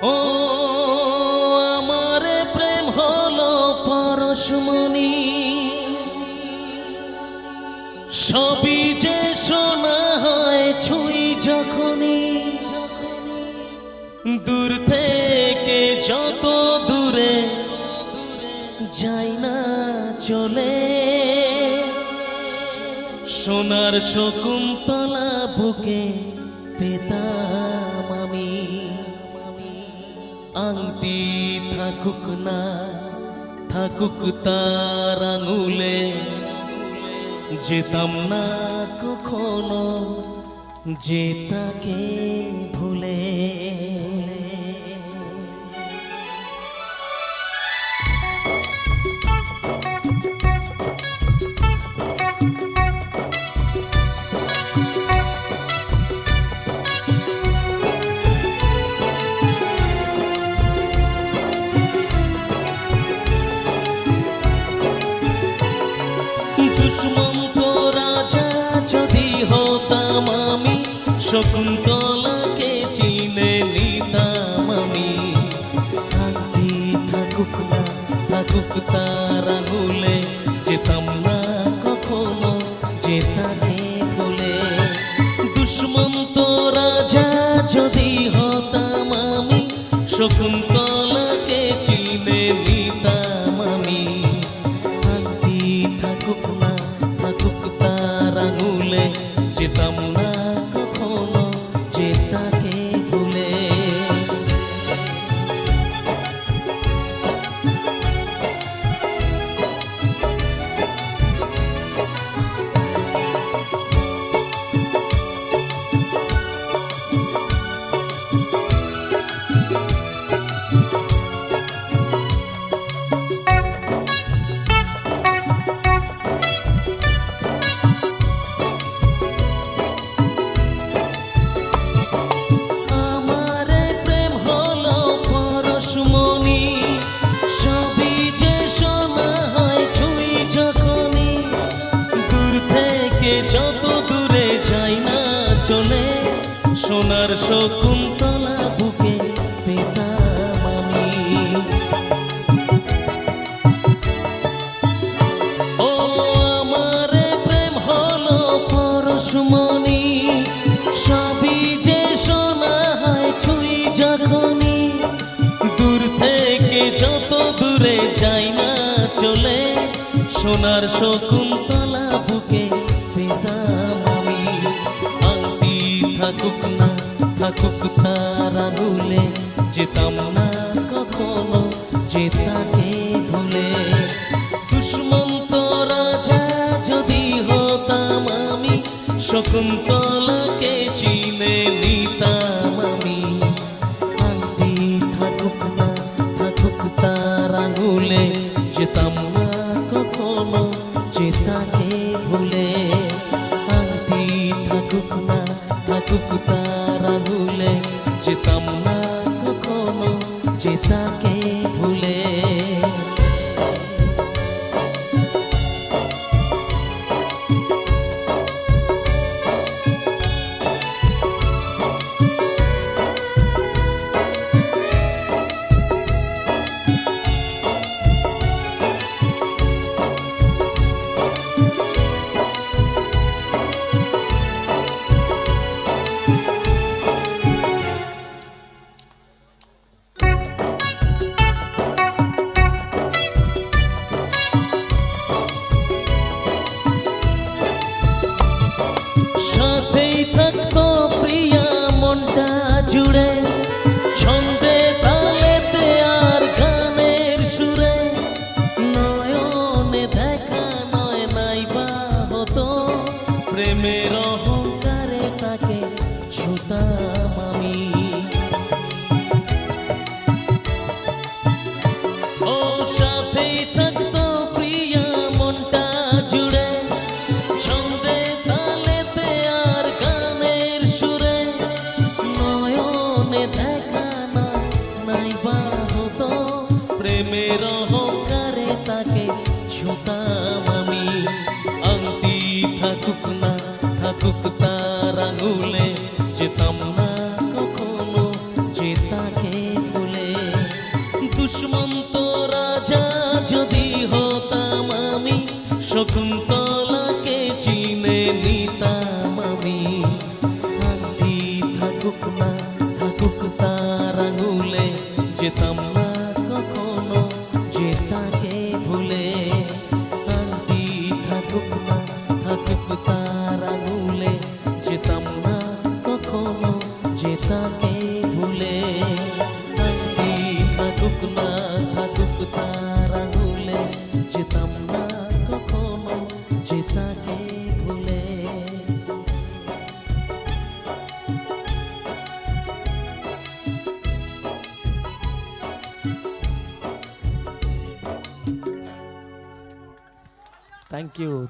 ও আমার প্রেম হলো পরশমণি, সবই যে শোনা হয় ছুঁই যখনই, দূর থেকে যত দূরে যাই না চলে, সোনার শকুন্তলা বুকে পেতাম আমি। আংটি থাকুক না থাকুক তার আঙুলে, যেতাম না কখনো যে তাকে ভুলে। দুষ্মন্ত রাজা যদি হতাম আমি, শকুন্তলাকে চিনে নিতাম আমি। আংটি থাকুক না থাকুক তার আঙুলে, যেতাম না কখনো যে তাকে ভুলে। দুষ্মন্ত রাজা যদি হতাম আমি, শকুন্তলাকে চিনে নিতাম আমি। আংটি থাকুক না থাকুক তার আঙুলে, যেতাম না কখনো যে তাকে ভুলে। যত দূরে যাই না চলে, সোনার শকুন্তলা বুকে পেতাম আমি। ও আমার প্রেম হলো পরশমণি, সবই যে শোনা হয় ছুঁই যখনই, দূর থেকে যত দূরে যাই না চলে, সোনার শকুন্তলা বুকে পেতাম আমি। আংটি থাকুক না থাকুক তার আঙুলে, যেতাম না কখনো যে তাকে ভুলে। দুষ্মন্ত রাজা যদি হতাম আমি, শকুন্তলাকে চিনে নিতাম আমি। আংটি থাকুক না থাকুক তার আঙুলে, যেতাম না কখনো যে তাকে ভুলে। আংটি থাকুক না থাকুক তার আঙুলে, যেতাম না কখনো যে তাকে ভুলে। সাথেই থাকতো প্রিয়া মনটা জুড়ে, ছন্দে তালেতে আর গানের সুরে, নয়নে দেখা নয় নাইবা হতো, প্রেমের অহংকারে তাকে ছুতাম আমি। ও সাথেই থাকতো প্রিয়া মনটা জুড়ে, ছন্দে তালেতে আর গানের সুরে, নয়নে দেখা না নাইবা হতো, প্রেমের অহংকারে তাকে ছুতাম আমি। আংটি থাকুক না থাকুক তার আঙুলে, যেতাম না কখনো যে তাকে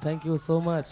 থ্যাংক ইউ সো মাচ।